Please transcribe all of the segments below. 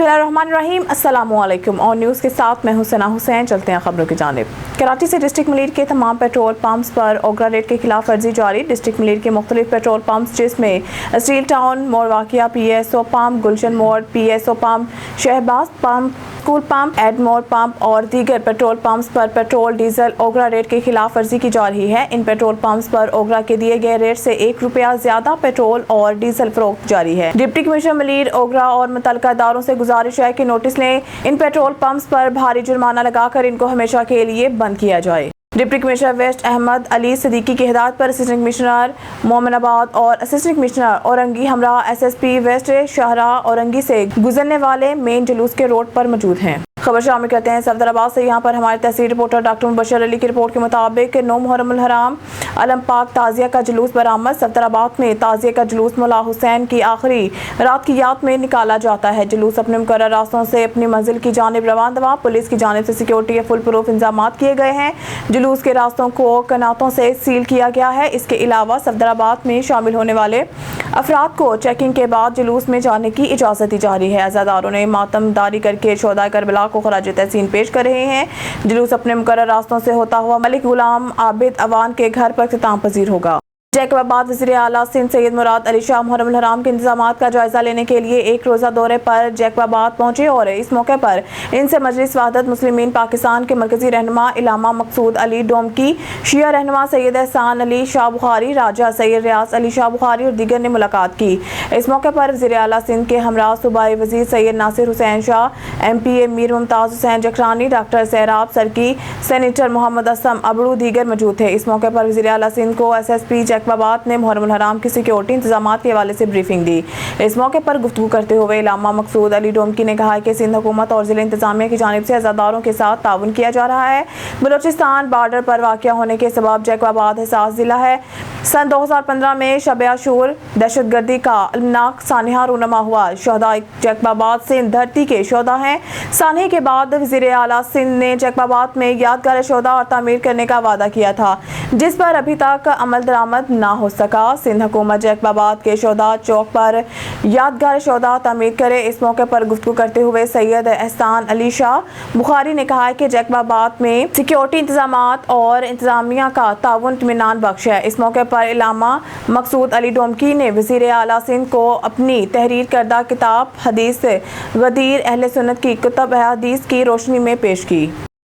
बिस्मिल्लाहिर्रहमानिर्रहीम, अस्सलामुअलैकुम। और न्यूज़ के साथ मैं हूं सना हुसैन। चलते हैं खबरों की जानिब। कराची से डिस्ट्रिक्ट मलीर के तमाम पेट्रोल पंप्स पर ओगरा रेट के खिलाफ वर्जी जारी। डिस्ट्रिक्ट मलीर के मुख्तलिफ पेट्रोल पंप्स जिसमें स्टील टाउन मोड़ वाक़िया PSO पंप, गुलशन मोड़ PSO pump, Shahbaz pump, school pump, Edmore pump और दीगर पेट्रोल पंप्स पर पेट्रोल डीजल ओगरा रेट के खिलाफ वर्जी की जा रही है। इन पेट्रोल पंप्स पर ओगरा के दिए गए रेट से ₹1 ज्यादा पेट्रोल और डीजल फरोख्त जारी है। डिप्टी कमिश्नर मलीर ओगरा और मुतल्लिका इदारों से गुजारिश है कि नोटिस लें, इन पेट्रोल पंप्स पर भारी जुर्माना लगाकर इनको हमेशा के लिए बंद किया जाए। Deputy commissioner west Ahmed Ali Siddiqui की हिदायत पर असिस्टेंट कमिश्नर मोमिनाबाद और असिस्टेंट कमिश्नर औरंगी हमरा SSP वेस्ट शाहरा औरंगी से गुजरने वाले मेन जुलूस के रोड पर मौजूद हैं। खबर शामिल करते हैं सफदराबाद से। यहाँ पर हमारे तहसील रिपोर्टर डॉक्टर मुबशर अली की रिपोर्ट के मुताबिक 9 मुहर्रमुल हराम अलम पाक ताजिया का जुलूस बरामद। सफदराबाद में ताजिया का जुलूस मुल्ला हुसैन की आखिरी रात की याद में निकाला जाता है। जुलूस अपने मुकर्रर रास्तों से अपनी मंजिल की जानिब रवान दवा। पुलिस की जानिब से सिक्योरिटी के फुल प्रूफ इंतजाम किए गए हैं। जुलूस के रास्तों को कनातों से सील किया गया है। इसके अलावा सफदराबाद में शामिल होने वाले अफराद को चेकिंग के बाद जुलूस में जाने की इजाज़त दी जा रही है। अज़ादारों ने मातमदारी करके शोहदाए करबला को खराज तहसीन पेश कर रहे हैं। जुलूस अपने मुकर्रर रास्तों से होता हुआ मलिक गुलाम आबिद अवान के घर पर इख्तिताम पजीर होगा। जैकबाबाद वज़ीर आला सिंध सैयद मुराद अली शाह मुहर्रमुल हराम के इंतजामात का जायजा लेने के लिए एक रोज़ा दौरे पर जैकबाबाद पहुंचे और इस मौके पर इनसे मजलिस वहदत मुस्लिमीन पाकिस्तान के मरकजी रहनुमा इलामा मकसूद अली डोमकी, शिया रहनुमा सैयद एहसान अली शाह बुखारी, राजा सैयद रियाज अली शाह बुखारी और दीगर ने मुलाकात की। इस मौके पर वज़ीर आला सिंध के हमरा सूबाई वज़ीर सैयद नासिर हुसैन शाह, MPA मीर मुमताज़ हुसैन जखरानी, डॉक्टर सहराब सरकी, सेनेटर मोहम्मद असम अबड़ू दीगर मौजूद थे। इस मौके पर वज़ीर आला सिंध को SSP जैकबाबाद ने मुहर्रमुल हराम की सिक्योरिटी इंतजामात के हवाले से ब्रीफिंग दी। इस मौके पर गुफ्तगू करते हुए इलामा मकसूद अली डोमकी ने कहा कि सिंध हुकूमत और जिला इंतजामिया की जानिब से अज़ादारों के साथ ताउन किया जा रहा है। बलोचिस्तान बॉर्डर पर वाक़या होने के सबब जैकबाबाद हसास जिला है। सन 2015 में शब आशूर दहशतगर्दी का अलमनाक सानहा रूनमा हुआ। शोहदा जैकबाबाद सिंध धरती के शोहदा हैं। सानहे के बाद वज़ीर आला सिंध ने जैकबाबाद में यादगार शोहदा और तामीर करने का वादा किया था, जिस पर अभी तक अमल दरामद ना हो सका। सिंध हुकूमत जैकबाबाद के शोहदा चौक पर यादगार शोहदा तामीर करे। इस मौके पर गुफ्तगू करते हुए सैयद एहसान अली शाह बुखारी ने कहा कि जैकबाबाद में सिक्योरिटी इंतजामात और इंतजामिया का ताउन इत्मीनान बख्श है। इस मौके पर इलामा मकसूद अली डोमकी ने वज़ीर आला सिंध को अपनी तहरीर करदा किताब हदीस गदीर अहले सुन्नत की कुतुब हदीस की रोशनी में पेश की।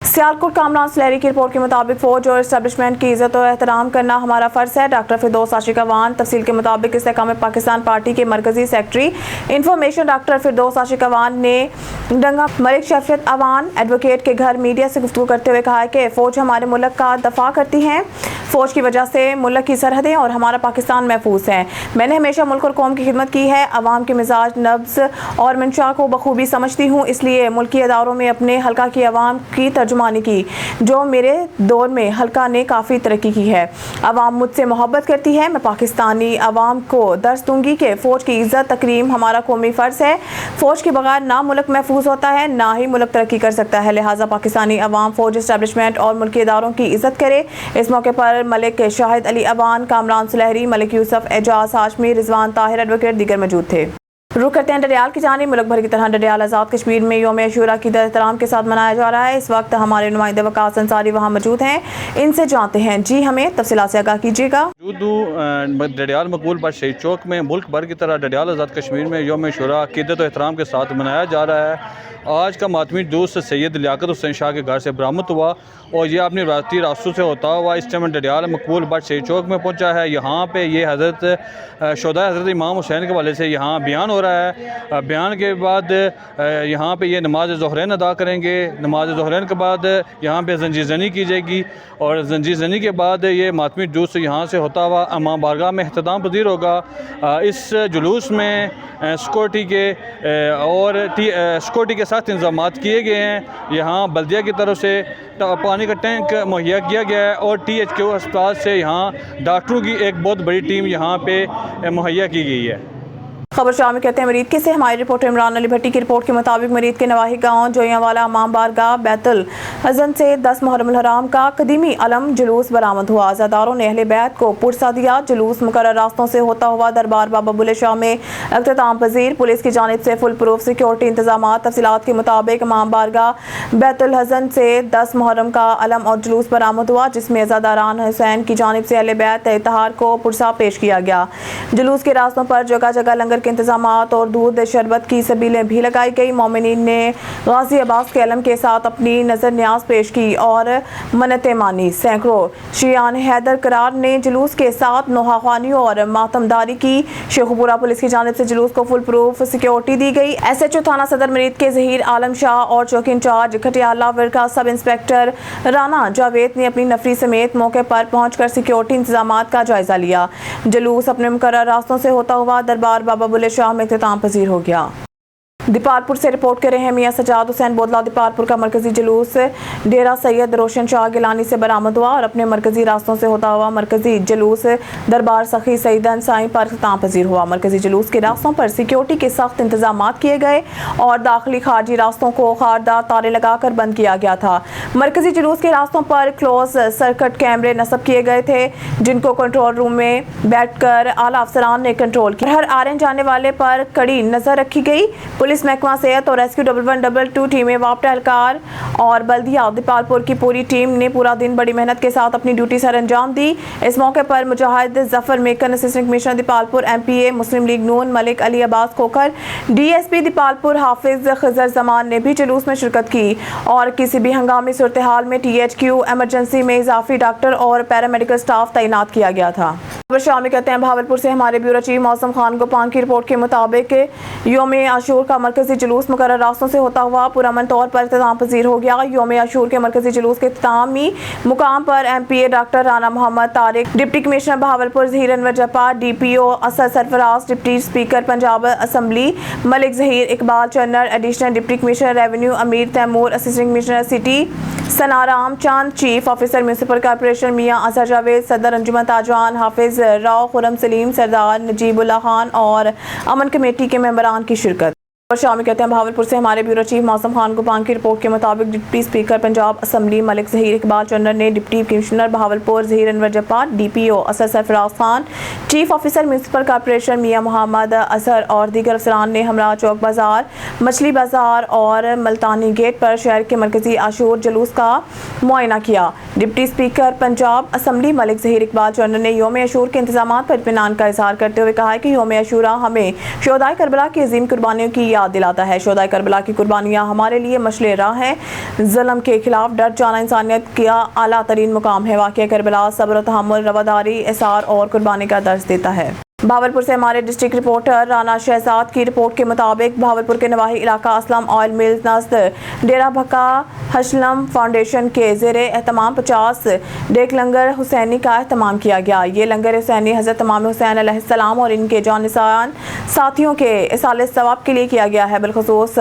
सियालकोट कामरान सुलहरी की रिपोर्ट के मुताबिक फौज और इस्टेब्लिशमेंट की इज्जत और एहतराम करना हमारा फ़र्ज़ है। डॉक्टर फिरदौस आशिक अवान। तफसील के मुताबिक इस्तेकाम पाकिस्तान पार्टी के मरकजी सेक्रेटरी इंफॉर्मेशन डॉक्टर फिरदौस आशिक अवान ने डंगा मलिक शफीत अवान एडवोकेट के घर मीडिया से गुफ्तगू करते हुए कहा कि फ़ौज हमारे मुल्क का दफा करती है। फ़ौज की वजह से मुल्क की सरहदें और हमारा पाकिस्तान महफूज है। मैंने हमेशा मुल्क और कौम की खिदमत की है। अवाम के मिजाज, नब्ज़ और मंशा को बखूबी समझती हूँ, इसलिए मुल्की अदारों में अपने हल्का की अवाम की तर्जुमानी की, जो मेरे दौर में हल्का ने काफ़ी तरक्की की है। अवाम मुझसे मोहब्बत करती है। मैं पाकिस्तानी अवाम को दर्स दूंगी कि फ़ौज की इज़्ज़त तकरीम हमारा कौमी फ़र्ज़ है। फ़ौज के बगैर ना मुल्क महफूज होता है, ना ही मुल्क तरक्की कर सकता है। लिहाजा पाकिस्तानी अवाम फ़ौज, इस्टेब्लिशमेंट और मुल्की इदारों की इज़्ज़त करे। इस मौके पर मलिक शाहिद अली अवान, कामरान सुलहरी, मलिक यूसुफ, एजाज हाशमी, रिजवान ताहिर एडवोकेट दीगर मौजूद थे। रुख करते हैं डडियाल की जानिब। मुल्क भर की तरह डडियाल आज़ाद कश्मीर में यौम अशूरा की एहतराम के साथ मनाया जा रहा है। इस वक्त हमारे नुमाइंदे वकास अंसारी वहाँ मौजूद हैं, इनसे जानते हैं। जी, हमें तफसीलात से आगाह कीजिएगा। डडियाल मकबूल बाद शहीद चौक में मुल्क भर की तरह डडियाल आज़ाद कश्मीर में यौम अशूरा अक़ीदत और एहतराम के साथ मनाया जा रहा है। आज का मातमी जुलूस सैयद लियाकत हुसैन शाह के घर से बरामद हुआ और ये अपनी रास्ती रास्तों से होता हुआ इस टाइम डडियाल मकबूल बाद शहीद चौक में पहुंचा है। यहाँ पे ये हज़रत इमाम हुसैन के वाले से यहाँ बयान हो रहा है। बयान के बाद यहाँ पे ये नमाज ज़ोहरैन अदा करेंगे। नमाज ज़ोहरैन के बाद यहाँ पे जंजीर ज़नी की जाएगी और जंजीर ज़नी के बाद ये मातमी जुलूस यहाँ से होता हुआ इमाम बारगाह में इख्तिताम पज़ीर होगा। इस जुलूस में सिक्योरिटी के साथ इंतजामात किए गए हैं। यहाँ बल्दिया की तरफ से पानी का टैंक मुहैया किया गया है और THQ अस्पताल से यहाँ डॉक्टरों की एक बहुत बड़ी टीम यहाँ पे मुहैया की गई है। खबर शामिल कहते हैं मरीद के से हमारे रिपोर्टर इमरान अली भट्टी की रिपोर्ट के मुताबिक मरीद के नवाही गांव जोयावाला इमाम बारगाह बैतुल हज़न से 10 मुहर्रम हराम का कदीमी अलम जुलूस बरामद हुआ। अज़ादारों ने अहले बैत को पुरसा दिया। जुलूस मुकर्रर रास्तों से होता हुआ दरबार बाबा बुल्ले शाह में अख्ताम पजीर। पुलिस की जानिब से फुल प्रूफ सिक्योरिटी इंतजाम। तफसीलात के मुताबिक इमाम बारगाह बैतुल हज़न से 10 मुहर्रम का अलम और जुलूस बरामद हुआ, जिसमें अज़ादारान हुसैन की जानिब से अहले बैत इत्तहार को पुरसा पेश किया गया। जुलूस के रास्तों पर जगह जगह लंगर के इंतजाम और दूध शरबत की सबीलें भी लगाई गई। मोमिनीन ने गाजी अब्बास के अलम के साथ अपनी नजर न्याज पेश की और मन्नतें मानी। सैकड़ों शियान हैदर करार ने जुलूस के साथ नोहाखानी और मातमदारी की। शेखुपुरा पुलिस की जानिब से जुलूस को फुल प्रूफ सिक्योरिटी दी गई। SHO थाना सदर मरीद के ज़हीर आलम शाह और चौकी in charge खटियाला वर्का sub inspector Rana Javed ने अपनी नफरी समेत मौके पर पहुंचकर सिक्योरिटी इंतजाम का जायजा लिया। जुलूस अपने मुकर्रर रास्तों से होता हुआ दरबार बाबा बुल्ले शाह में इख्तिताम पजीर हो गया। दीपालपुर से रिपोर्ट कर रहे हैं मियां सजाद हुसैन बोदला। दीपालपुर का मरकजी जुलूस डेरा सैयद रोशन शाह गिलानी से बरामद हुआ और अपने मरकजी रास्तों से होता हुआ मरकजी जुलूस दरबार सखी सईदन साईं पर इख्तिताम पजीर हुआ। मरकजी जुलूस के रास्तों पर सिक्योरिटी के सख्त इंतजाम किए गए और दाखिली खारजी रास्तों को खारदार तारे लगाकर बंद किया गया था। मरकजी जुलूस के रास्तों पर क्लोज सर्किट कैमरे नस्ब किए गए थे, जिनको कंट्रोल रूम में बैठकर आला अफसरान ने कंट्रोल किया। हर आने जाने वाले पर कड़ी नजर रखी गई। पुलिस महकमा सेहत और रेस्क्यू 1112 टीमें, वापटा एहलकार और बल्दिया दीपालपुर की पूरी टीम ने पूरा दिन बड़ी मेहनत के साथ अपनी ड्यूटी सर अंजाम दी। इस मौके पर Mujahid Zafar Maken, assistant commissioner Dipalpur MPA Muslim League Noon Malik Ali Abbas Khokhar, DSP Dipalpur Hafiz Khizar Zaman ने भी जुलूस में शिरकत की और किसी भी हंगामी सूरत हाल में THQ इमरजेंसी में इजाफी डॉक्टर और पैरामेडिकल स्टाफ तैनात किया गया था। शामिल कहते हैं भावलपुर से हमारे ब्यूरो चीफ मौसम खान गोपान की रिपोर्ट के मुताबिक योम आशूर का मरकजी जुलूस मुकर्रर रास्तों से होता हुआ पुरअमन तौर पर इख्तिताम पजीर हो गया। योम आशूर के मरकजी जुलूस के इख्तितामी मुकाम पर MPA doctor Rana Mohammad Tariq, deputy commissioner Bahawalpur Zaheer Anwar Jappa, DPO Asad Sarfaraz, deputy speaker Punjab assembly Malik Zaheer Iqbal Channar, additional deputy commissioner revenue Amir Taimur, assistant commissioner city Sanaram Chand, chief officer municipal corporation Mian Azhar Javed, सदर अंजुमन ताजवान हाफिज राव, खुरम सलीम, सरदार नजीबुल्लाह खान और अमन कमेटी के मेंबरान की शिरकत। और शामिल कहते हैं भावलपुर से हमारे ब्यूरो चीफ मौसम खान गोपान की रिपोर्ट के मुताबिक deputy speaker Punjab assembly Malik Zaheer Iqbal Channar ने deputy commissioner Bahawalpur Zaheer Anwar Jappa, DPO Asad Sarfaraz Khan, chief officer municipal corporation Mian Mohammad Asar और दीगर अफसरान ने हमरा चौक बाजार, मछली बाजार और मल्तानी गेट पर शहर के मरकजी आशूर जुलूस का मुआयना किया। Deputy speaker Punjab assembly Malik Zaheer Iqbal Channar ने योम आशूर के इंतजाम पर इत्मीनान का इजहार करते हुए कहा कि योम आशूरा हमें शोहदाए करबला की अजीम कुर्बानियों की याद दिलाता है। शोहदाए करबला की कुर्बानियाँ हमारे लिए मशले राह हैं। ज़ुल्म के खिलाफ डट जाना इंसानियत का आला तरीन मुकाम है। वाक़या करबला सब्र, तहम्मुल, रवादारी, इसार और कुर्बानी का दर्ज देता है। भावलपुर से हमारे डिस्ट्रिक्ट रिपोर्टर राना शहजाद की रिपोर्ट के मुताबिक भावलपुर के नवाही इलाका असलम ऑयल मिल नज़द डेरा भक्का हशलम फाउंडेशन के ज़ेरे एहतमाम 50 डेक लंगर हुसैनी का एहतमाम किया गया। ये लंगर हुसैनी हज़रत इमाम हुसैन अलैहिस्सलाम और इनके जानिसान साथियों के इसाले सवाब के लिए किया गया है। बिलखुसूस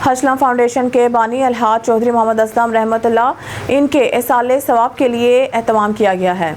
हशलम फाउंडेशन के बानी अलहाज चौधरी मोहम्मद असलम रहमतुल्लाह इनके इसाले सवाब के लिए एहतमाम किया गया है।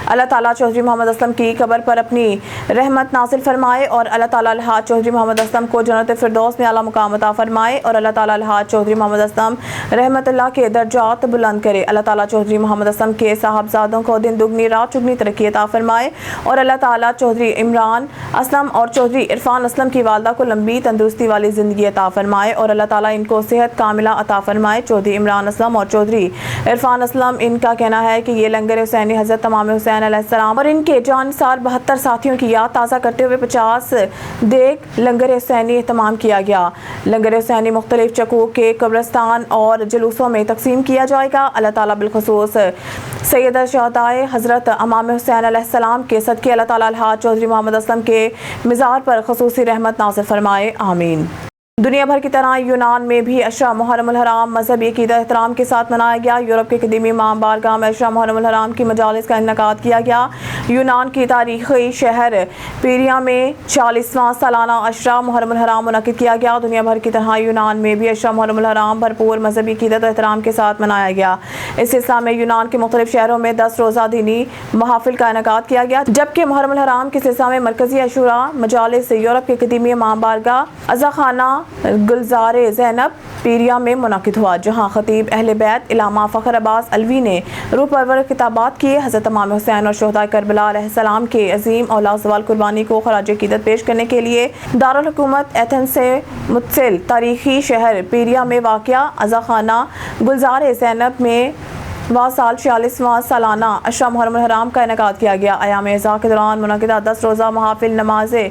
अल्लाह ताला चौधरी मोहम्मद असलम की कब्र पर अपनी रहमत नासिल फरमाए और अल्लाह ताला अलहाज चौधरी मोहम्मद असलम को जन्नत फिरदौस में आला मुकाम अता फरमाए और अल्लाह ताला अलहाज चौधरी मोहम्मद असलम रहमतुल्लाह के दर्जात बुलंद करे। अल्लाह ताला चौधरी मोहम्मद असलम के साहबजादों को दिन दुगनी रात चुगनी तरक्की अता फरमाए और अल्लाह ताला चौधरी इमरान असलम और चौधरी इरफान असलम की वालदा को लंबी तंदुरुस्ती वाली ज़िंदगी अता फरमाए और अल्लाह ताला इनको सेहत कामिला अता फरमाए। चौधरी इमरान असलम और चौधरी इरफान असलम इनका कहना है कि ये लंगर हुसैनी हज़रत इमाम हुसैन अलैहिस्सलाम और इनके जानसार 72 साथियों की याद ताज़ा करते हुए 50 देख लंगर हुसैनी एहतमाम किया गया। लंगर हुसैनी मुख्तलिफ चक्कों के कब्रस्तान और जुलूसों में तकसीम किया जाएगा। अल्लाह ताला बिलखुसूस सैयद शहदाए हज़रत इमाम हुसैन अलैहिस्सलाम के सदक़े अल्लाह ताला अलहाज चौधरी मोहम्मद असलम के मिज़ार पर ख़ुसूसी रहमत नाज़िल फरमाए। आमीन। दुनिया भर की तरह यूनान में भी अशरा मुहर्रम हराम मजहबी अकीदत एहतराम के साथ मनाया गया। यूरोप के कदीमी इमाम बारगाह में अशरा मुहर्रम हराम की मजालिस का इनेकाद किया गया। यूनान की तारीखी शहर पीरिया में 40वां सालाना अशरा मुहर्रम हराम मुनक़िद किया गया। दुनिया भर की तरह यूनान में भी अशरा मुहर्रम हराम भरपूर मजहबी अकीदत एहतराम के साथ मनाया गया। इस सिलसिले में यूनान के मुख्तलिफ शहरों में 10 रोज़ा दीनी महाफिल का इनेकाद किया गया, जबकि मुहर्रम हराम के सिलसिले में मरकजी अशूरा मजालिस यूरोप के कदीमी इमाम बारगाह अज़ाखाना गुलज़ारे ज़ैनब पीरिया में मुनक़िद हुआ, जहाँ खतीब अहले बैत इलामा फ़खर अब्बास अलवी ने रूह परवर खिताबात किए। हज़रत इमाम हुसैन और शोहदाए करबला अलैहिस्सलाम के अज़ीम औलाद ज़वाल कुर्बानी को खराज अक़ीदत पेश करने के लिए दारुल हुकूमत एथेंस से मुत्सिल तारीखी शहर पीरिया में वाक़िया अज़ाखाना गुलज़ारे ज़ैनब में साल 46वां सालाना अशरा मुहर्रम हराम का इनेकाद किया गया। अयाम इज़ा के दौरान मुनक़िदा 10 रोज़ा महाफिल नमाज़े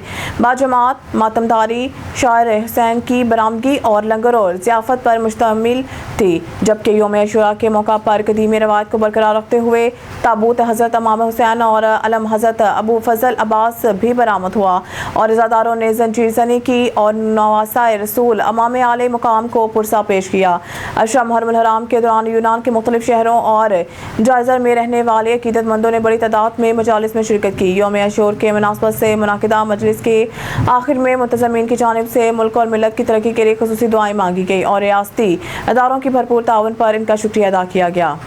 बाजमात मातमदारी शायर हुसैन की बरामदगी और लंगर और ज़ियाफ़त पर मुश्तमिल थी, जबकि यौम अशूरा के मौका पर कदीमी रवायत को बरकरार रखते हुए ताबूत हज़रत इमाम हुसैन और अलम हज़रत अबू फ़ज़ल अब्बास भी बरामद हुआ और इज़ादारों ने ज़ंजीर ज़नी की और नवासाए रसूल अमाम आले मुकाम को पुरसा पेश किया। अशरा मुहर्रम हराम के दौरान यूनान के मुख्तलिफ शहरों और जायज़र में रहने वाले अकीदतमंदों ने बड़ी तादाद में मजालिस में शिरकत की। यौम अशूर के मुनासबत से मुनाकिदा मजलिस के आखिर में मुतज़म्मिन की जानिब से मुल्क और मिलत की तरक्की के लिए खुसूसी दुआएं मांगी गई और रियासती इदारों की भरपूर ताउन पर इनका शुक्रिया अदा किया गया।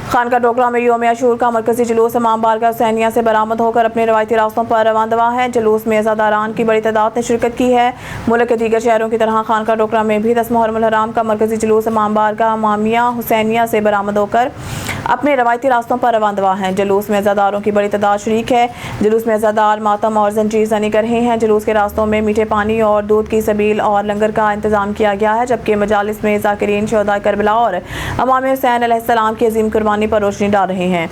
खानका डोगरा में यौम अशूर का मरकजी जुलूस इमाम बारगाह हुसैनिया से बरामद होकर अपने रवायती रास्तों पर रवानदवा है। जुलूस में अज़ादारान की बड़ी तादाद ने शिरकत की है। मुल्क के दीगर शहरों की तरह खानका डोगरा में भी 10 मुहर्रम हराम का मरकजी जुलूस इमाम बारगाह इमामिया हुसैनिया से बरामद होकर अपने रवायती रास्तों पर रवानदवा हैं। जुलूस में अज़ादारों की बड़ी तादाद शरीक है। जुलूस में अज़ादार मातम और ज़ंजीर ज़नी कर रहे हैं। जुलूस के रास्तों में मीठे पानी और दूध की सबील और लंगर का इंतज़ाम किया गया है, जबकि मजालिस में ज़ाकिरीन शोहदाए करबला और इमाम हुसैन अलैहिस्सलाम की अज़ीम कुर्बानी पर रोशनी डाल रहे हैं।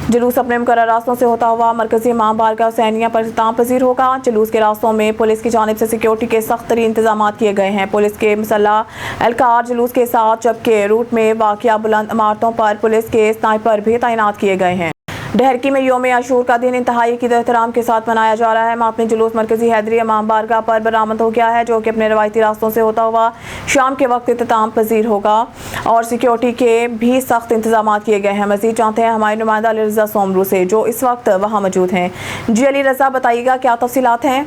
जुलूस अपने मुकर्रर रास्तों से होता हुआ मरकजी इमाम बारगाह हुसैनिया पर इख्तिताम पजीर होगा। जुलूस के रास्तों में पुलिस की जानिब से सिक्योरिटी के सख्त तरीन इंतजाम किए गए हैं। पुलिस के मुसल्लह एहलकार जुलूस के साथ, जबकि रूट में वाक़िया बुलंद इमारतों पर पुलिस के स्नाइपर भी तैनात किए गए हैं। डहरकी में यौम अशूर का दिन इंतहाई अक़ीदत एहतराम के साथ मनाया जा रहा है। मातमी जुलूस मरकजी हैदरी इमाम बारगाह पर बरामद हो गया है, जो कि अपने रवायती रास्तों से होता हुआ शाम के वक्त इख्तिताम पजीर होगा और सिक्योरिटी के भी सख्त इंतजाम किए गए हैं। मज़ीद जानते हैं हमारे नुमाइंदा अली रज़ा सोमरू से, जो इस वक्त वहाँ मौजूद हैं। जी अली रज़ा, बताइएगा क्या तफसीलात हैं?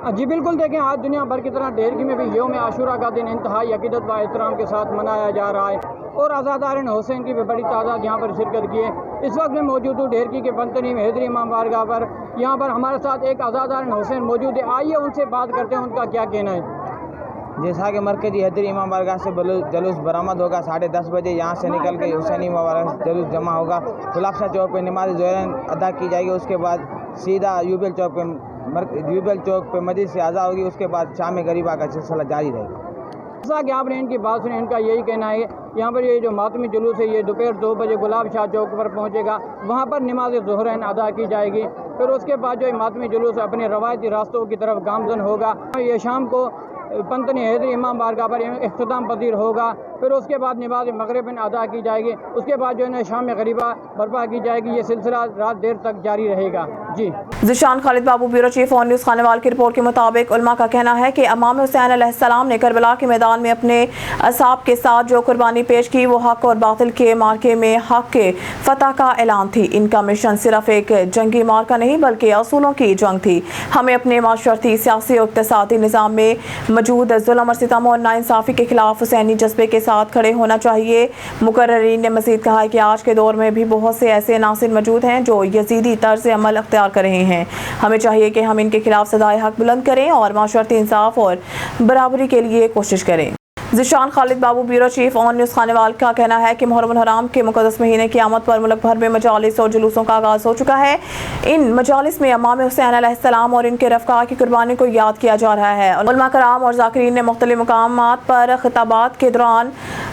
जी बिल्कुल, देखें आज दुनिया भर की तरह डहरकी में भी यौम आशूरा का दिन इंतहाई अक़ीदत व एहतराम के साथ मनाया जा रहा है और अज़ादारान हुसैन की भी बड़ी तादाद यहाँ पर शिरकत की है। इस वक्त मैं मौजूद हूँ डहरकी के फंतनी में हैदरी इमाम बारगाह पर। यहाँ पर हमारे साथ एक अज़ादारान हुसैन मौजूद है, आइए उनसे बात करते हैं, उनका क्या कहना है। जैसा कि मरकजी हैदरी इमाम बारगाह से जुलूस बरामद होगा 10:30 बजे, यहाँ से निकल के हुसैनी मुबारक जुलूस जमा होगा। खुलाफा चौक पे नमाज ज़ोहरैन अदा की जाएगी। उसके बाद सीधा यूबेल चौक पे मस्जिद से अज़ा होगी। उसके बाद शाम गरीबा का सिलसिला जारी रहेगा। जैसा कि आपने इनकी बात सुनी, इनका यही कहना है यहाँ पर ये जो मातमी जुलूस है ये दोपहर 2 बजे गुलाब शाह चौक पर पहुँचेगा। वहाँ पर नमाज ज़ोहरैन अदा की जाएगी। फिर उसके बाद जो मातमी जुलूस अपने रवायती रास्तों की तरफ गामज़न होगा। ये शाम को पंतनी हैदरी इमाम बारगाह पर इख्तिताम पजीर होगा। फिर उसके बाद नमाज मगरिब अदा की जाएगी। उसके बाद जो है शाम गरीबा बर्पा की जाएगी। ये सिलसिला रात देर तक जारी रहेगा। जी Zeeshan Khalid Babu, bureau chief on news, Khanewal की रिपोर्ट के मुताबिक उलमा का कहना है कि इमाम हुसैन अलैहिस्सलाम ने करबला के मैदान में अपने असहाब के साथ जो कुर्बानी पेश की वो हक और बातिल के मार्के में हक के फतह का ऐलान थी। इनका मिशन सिर्फ एक जंगी मार्का नहीं बल्कि असूलों की जंग थी। हमें अपने माशरती, सियासी और इक़्तिसादी निज़ाम में मौजूद जुल्म और सितम और नाइंसाफ़ी के खिलाफ हुसैनी जज्बे के साथ खड़े होना चाहिए। मुकर्ररीन ने मज़ीद कहा है कि आज के दौर में भी बहुत से ऐसे नासिर मौजूद हैं जो यजीदी तर्ज अमल अख्तियार कर रहे हैं। हमें चाहिए कि हम इनके खिलाफ सदाए हक बुलंद करें और माशरती इंसाफ और बराबरी के लिए कोशिश करें। Zeeshan Khalid Babu, bureau chief on news, Khanewal का कहना है कि मुहर्रम हराम के मुक़द्दस महीने क़यामत पर मुल्क भर में मजालिस और जुलूसों का आगाज़ हो चुका है। इन मजालिस में इमाम हुसैन अलैहिस्सलाम और इनके रफ़क़ा की कुर्बानी को याद किया जा रहा है। उलमा कराम और ज़ाकिरीन ने मुख्तलिफ मकामात पर खिताबात के दौरान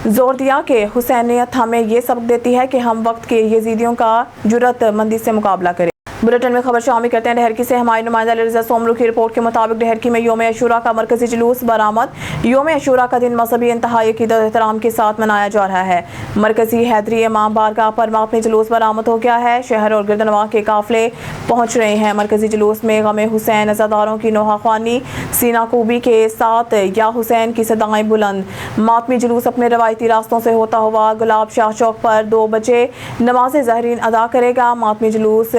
जोर दिया कि हुसैनियत हमें ये सबक देती है कि हम वक्त के यजीदियों का जुर्रतमंदी से मुकाबला करें। बुलेटिन में खबर शामिल करते हैं। ढहरकी से हमारे नुमाइंदा लिजा सोमरू की रिपोर्ट के मुताबिक ढहरकी में योम अशूरा का मरकजी जुलूस बरामद। योम अशूरा का दिन मजहबी इंतहाई अकीदत एहतराम के साथ मनाया जा रहा है। मरकजी हैदरी इमाम बारगाह पर मातमी जुलूस बरामद हो गया है। शहर और गिरदनवाह के काफिले पहुँच रहे हैं। मरकजी जुलूस में गम हुसैन अज़ादारों की नोहा ख्वानी सीना कूबी के साथ या हुसैन की सदाएं बुलंद। मातमी जुलूस अपने रवायती रास्तों से होता हुआ गुलाब शाह चौक पर 2 बजे नमाज ज़हरीन अदा करेगा। मातमी जुलूस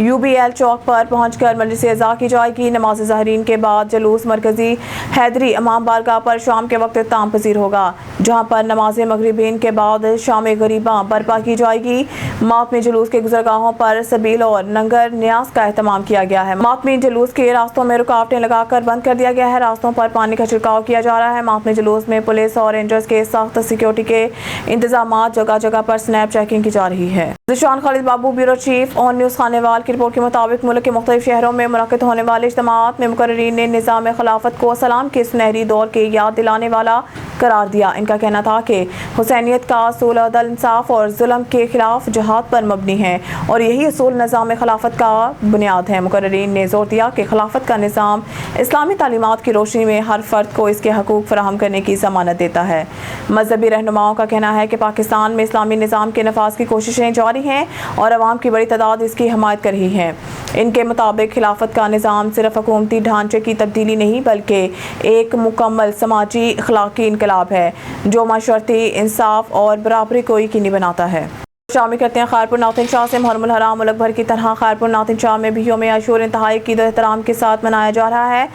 UBL चौक पर पहुंचकर मजलिस अज़ा की जाएगी। नमाज ज़हरीन के बाद जुलूस मरकजी हैदरी इमाम बारगाह पर शाम के वक्त इख्तिताम पजीर होगा, जहां पर नमाज मगरिबीन के बाद शाम गरीबा बर्पा की जाएगी। मातमी जुलूस के गुज़रगाहों पर सबील और नंगर न्यास का एहतमाम किया गया है। मातमी जुलूस के रास्तों में रुकावटें लगाकर बंद कर दिया गया है। रास्तों पर पानी का छिड़काव किया जा रहा है। मातमी जुलूस में पुलिस और रेंजर्स के सख्त सिक्योरिटी के इंतजाम, जगह जगह पर स्नैप चेकिंग की जा रही है। Zeeshan Khalid Babu, bureau chief on news, Khanewal की रिपोर्ट के मुताबिक मुल्क के मुख्तलिफ शहरों में मुनक़िद होने वाले इज्तिमाअत में मुकर्रिरीन ने निज़ाम खिलाफत को सलाम के सुनहरी दौर के याद दिलाने वाला करार दिया। इनका कहना था कि हुसैनियत का असूल अदल, इंसाफ और जुल्म के खिलाफ जहाद पर मबनी है और यही असूल निज़ाम खिलाफत का बुनियाद है। मुकर्रिरीन ने जोर दिया कि खिलाफत का निज़ाम इस्लामी तालीमात की रोशनी में हर फर्द को इसके हकूक़ फराहम करने की ज़मानत देता है। मजहबी रहनुमाओं का कहना है कि पाकिस्तान में इस्लामी निज़ाम के नफाज की कोशिशें जारी हैं और अवाम की बड़ी तादाद इसकी हमायत कर रही है। इनके मुताबिक खिलाफत का निज़ाम सिर्फ हुकूमती ढांचे की तब्दीली नहीं बल्कि एक मुकम्मल समाजी अखलाकी इनकलाब है जो माशरती इंसाफ और बराबरी को यकीनी बनाता है। शामिल करते हैं खारपुर नातिन शाह से। मुहर्रमुल हराम मुल्क भर की तरह खारपुर नातिन शाह में भी योम आशूर इंतहाई अकीदत एहतराम के साथ मनाया जा रहा है।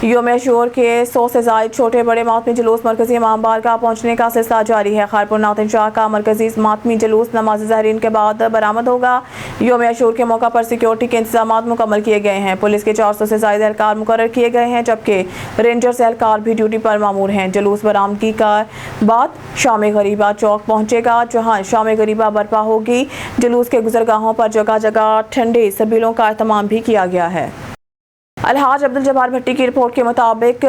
योम आशूर के 100 से ज़ायद छोटे बड़े मातमी जुलूस मरकजी इमाम बारगाह पहुँचने का सिलसिला जारी है। खारपुर नातिन शाह का मरकजी मातमी जुलूस नमाज ज़हरीन के बाद बरामद होगा। योम आशूर के मौका पर सिक्योरिटी के इंतजाम मुकम्मल किए गए हैं। पुलिस के 400 से ज़ायद एहलकार मुकर्रर किए गए हैं, जबकि रेंजर्स एहलकार भी ड्यूटी पर मामूर हैं। जुलूस बरामदगी का बाद शाम गरीबा चौक पहुँचेगा, जहाँ शाम गरीबा बर्पा होगी। जुलूस के गुजरगाहों पर जगह जगह ठंडे सबीलों का एहतमाम भी किया गया है। अलहाज अब्दुल जब्बार भट्टी की रिपोर्ट के मुताबिक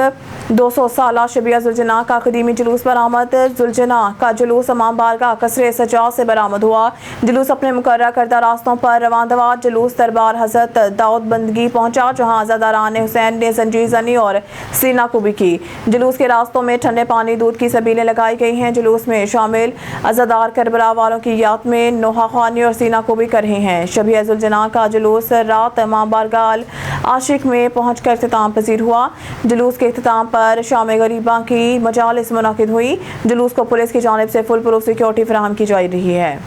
200 साला शबिया जुलजना का कदीमी जुलूस बरामद। जुलजना का जुलूस इमाम बारगाह कसरे सजा से बरामद हुआ। जुलूस अपने मुकर्रर करदा रास्तों पर रवान दवा। जुलूस दरबार हज़रत दाऊद बंदगी पहुंचा, जहां अज़ादारान हुसैन ने जंजीर ज़नी और सीना कुबी की। जुलूस के रास्तों में ठंडे पानी दूध की सबीलें लगाई गई हैं। जुलूस में शामिल अज़ादार करबला वालों की याद में नोहा ख्वानी और सीना कुबी कर रहे हैं। शबिया जुलजना का जुलूस रात इमाम बारगाह आशिक में पहुंचकर इख्तिताम पजीर हुआ। जुलूस के इख्तिताम पर शाम गरीबा की मजालिस मुनाकिद हुई। जुलूस को पुलिस की जानिब से फुल प्रूफ सिक्योरिटी फराहम की जा रही है।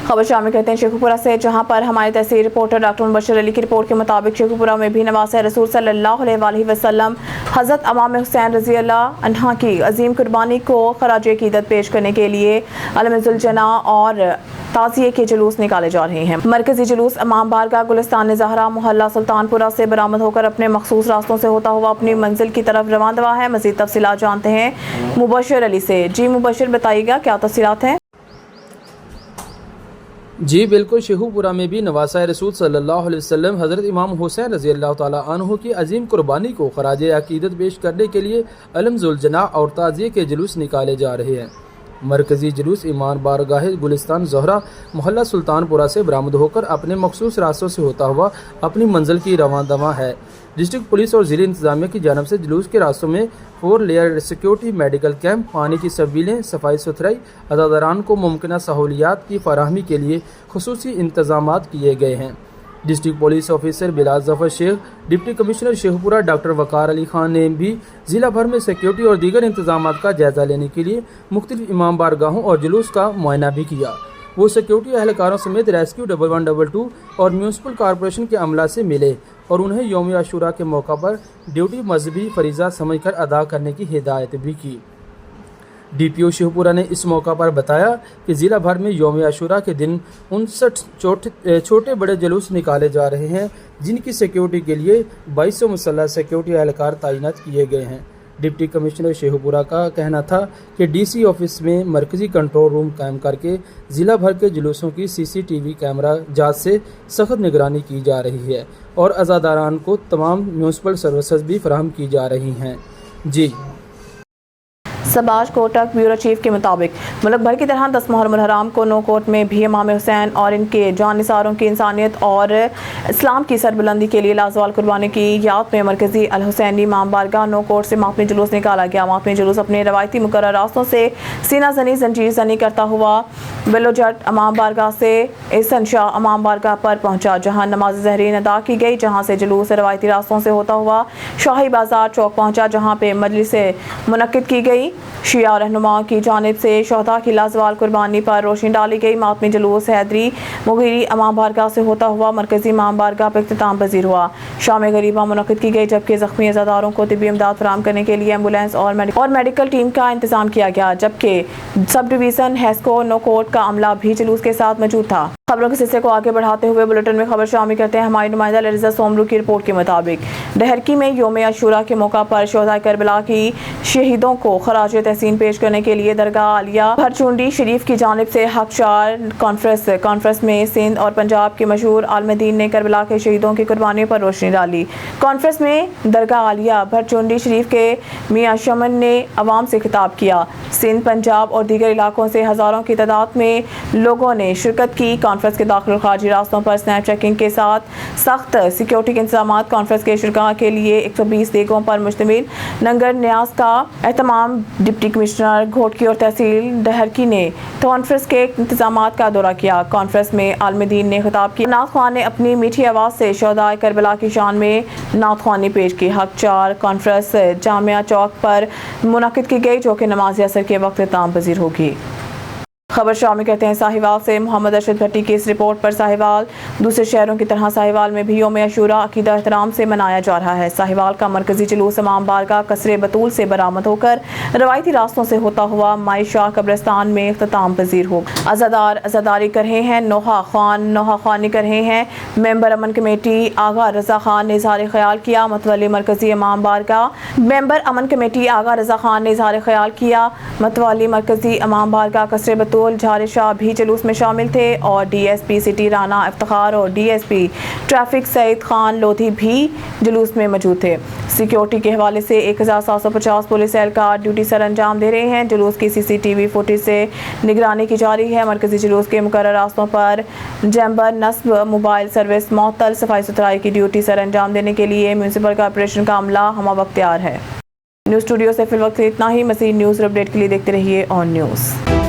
खबर शामिल करते हैं शेखुपुरा से, जहां पर हमारे तहसील रिपोर्टर डॉक्टर मुबशर अली की रिपोर्ट के मुताबिक शेखुपुरा में भी नवासे रसूल सल्लल्लाहु अलैहि वसल्लम हज़रत इमाम हुसैन रज़ी अल्लाह अन्हा की अजीम कुर्बानी को खराज अकीदत पेश करने के लिए अलमजुलजना और ताज़िये के जुलूस निकाले जा रहे हैं। मरकजी जुलूस इमाम बारगाह गुलिस्तान ज़हरा मोहल्ला सुल्तानपुरा से बरामद होकर अपने मखसूस रास्तों से होता हुआ अपनी मंजिल की तरफ रवान दवा है। मज़ीद तफसीलात जानते हैं मुबशर अली से। जी मुबशर, बताइएगा क्या तफसीलात हैं? जी बिल्कुल, शेखुपुरा में भी नवासा रसूल सल्लल्लाहु अलैहि वसल्लम हज़रत इमाम हुसैन रज़ी अल्लाह ताला अन्हु की अजीम कुर्बानी को खराज अकीदत पेश करने के लिए अलमजुलजना और ताज़िये के जुलूस निकाले जा रहे हैं। मरकज़ी जुलूस इमाम बारगाह गुलिस्तान ज़हरा मोहल्ला सुल्तानपुरा से बरामद होकर अपने मखसूस रास्तों से होता हुआ अपनी मंजिल की रवान दवा है। डिस्ट्रिक्ट पुलिस और ज़िले इंतज़ामिया की जानब से जुलूस के रास्तों में 4 लेयर सिक्योरिटी, मेडिकल कैंप, पानी की सबीलें, सफाई सुथराई, अज़ादारान को मुमकिन सहूलियात की फराहमी के लिए खुसूसी इंतज़ामात किए गए हैं। District police officer Bilal Zafar Sheikh, deputy commissioner Sheikhupura doctor Waqar Ali Khan ने भी ज़िला भर में सिक्योरिटी और दीगर इंतज़ामात का जायज़ा लेने के लिए मुख्तलिफ इमाम बारगाहों और जुलूस का मुआयना भी किया। वो सिक्योरिटी एहलकारों समेत रेस्क्यू 1122 और म्यूनसिपल कॉरपोरेशन के अमला से मिले और उन्हें यौम आशूरा के मौका पर ड्यूटी मजहबी फरीज़ा समझकर अदा करने की हिदायत भी की। DPO शेखपुरा ने इस मौका पर बताया कि ज़िला भर में यौम आशूरा के दिन 59 छोटे बड़े जुलूस निकाले जा रहे हैं, जिनकी सिक्योरिटी के लिए 2200 मुसल्लह सिक्योरिटी एहलकार तैनात किए गए हैं। डिप्टी कमिश्नर शेखपुरा का कहना था कि DC ऑफिस में मरकज़ी कंट्रोल रूम कायम करके ज़िला भर के जुलूसों की CCTV कैमरा जांच से सख्त निगरानी की जा रही है और अज़ादारान को तमाम म्यूनसिपल सर्विसेज भी फराहम की जा रही हैं। जी सबाज कोटक ब्यूरो चीफ के मुताबिक मुल्क भर की तरह 10 मुहर्रम हराम को नो कोर्ट में भी इमाम हुसैन और इनके जानिसारों की इंसानियत और इस्लाम की सरबुलंदी के लिए लाजवाल कुर्बानी की याद में मरकजी अल हुसैनी इमाम बारगाह नो कोर्ट से मातमी जुलूस निकाला गया। मातमी जुलूस अपने रवायती मुकर्रर रास्तों से सीना जनी जंजीर जनी करता हुआ बिलोजट इमाम बारगाह से एहसन शाह इमाम बारगाह पर पहुंचा, जहां नमाज ज़हरीन अदा की गई, जहां से जुलूस रवायती रास्तों से होता हुआ शाही बाजार चौक पहुंचा, जहां पे मजलिस मुनक्किद की गई। शिया रहनुमाओं की जानिब से शहदा की लाजवाल कुर्बानी पर रोशनी डाली गई। मातमी जुलूस हैदरी मुगीरी इमाम बारगाह से होता हुआ मरकजी इमाम बारगाह पर इख्तिताम पजीर हुआ। शाम गरीबा मुनक्किद की गई, जबकि जख्मी अज़ादारों को तिब्बी इमदाद फराहम करने के लिए एम्बुलेंस और मेडिकल टीम का इंतजाम किया गया, जबकि sub division Hesco no court का अमला भी जुलूस के साथ मौजूद था। खबरों के सिलसिले को आगे बढ़ाते हुए बुलेटिन में खबर शामिल करते हैं हमारी नुमाइंदा लरिजा सोमरू की रिपोर्ट के मुताबिक डहरकी में यौम अशूरा के मौका पर शोहदा करबला की शहीदों को खराज तहसीन पेश करने के लिए दरगाह आलिया भरचुंडी शरीफ की जानिब से हकचार कॉन्फ्रेंस में सिंध और पंजाब के मशहूर आलमदीन ने करबला के शहीदों की कुर्बानी पर रोशनी डाली। कॉन्फ्रेंस में दरगाह आलिया भरचुंडी शरीफ के मियां शमन ने अवाम से खिताब किया। सिंध, पंजाब और दीगर इलाकों से हज़ारों की तादाद में लोगों ने शिरकत की। कॉन्फ्रेंस के दाखिल और खारजी रास्तों पर स्नैप चेकिंग के साथ सख्त सिक्योरिटी के इंतजाम। कॉन्फ्रेंस के शुरका के लिए 120 देगों पर मुश्तमिल नंगर न्याज का एहतमाम। डिप्टी कमिश्नर घोटकी और तहसील डहरकी ने कॉन्फ्रेंस के इंतजाम का दौरा किया। कॉन्फ्रेंस में आलमदीन ने खिताब किया। नात ख्वान ने अपनी मीठी आवाज़ से शोहदाए करबला की शान में नात ख्वानी पेश की। हकचार कॉन्फ्रेंस जामिया चौक पर मुनक्किद की गई, जो कि नमाज असर के वक्त इख्तिताम पजीर होगी। खबर शामिल करते हैं साहिवाल से। मोहम्मद अरशद भट्टी की इस रिपोर्ट पर साहिवाल दूसरे शहरों की तरह साहिवाल में भी यौम अशूरा अकीदा एहतराम से मनाया जा रहा है। साहिवाल का मरकजी जुलूस इमाम बारगाह कसरे बतूल से बरामद होकर रवायती रास्तों से होता हुआ माई शाह कब्रिस्तान में इख्तिताम पजीर हो। अज़ादारी कर रहे हैं नोहा ख्वानी कर रहे हैं। मेंबर अमन कमेटी आगा रजा खान ने इजहार ख्याल किया। मतवली मरकजी इमाम बारगाह मेंबर अमन कमेटी आगा रजा खान ने इजहार ख्याल किया। मतवली मरकजी इमाम बारगाह कसरे बतूल झारे शाह भी जुलूस में शामिल थे और डीएसपी सिटी राना इफ्तिखार और डीएसपी ट्रैफिक सईद खान लोधी भी जुलूस में मौजूद थे। सिक्योरिटी के हवाले से 1750 पुलिस एहलकार ड्यूटी सर अंजाम दे रहे हैं। जुलूस की CCTV फुटेज से निगरानी की जा रही है। मरकजी जुलूस के मुकर्रर रास्तों पर जैम्बर नस्ब मोबाइल सर्विस मअतल, सफाई सुथराई की ड्यूटी सर अंजाम देने के लिए म्यूनसिपल कॉर्पोरेशन का अमला हम वक्त तैयार है। न्यूज़ स्टूडियो से फिल वक्त इतना ही। मज़ीद न्यूज़ अपडेट के लिए देखते रहिए ऑन न्यूज़।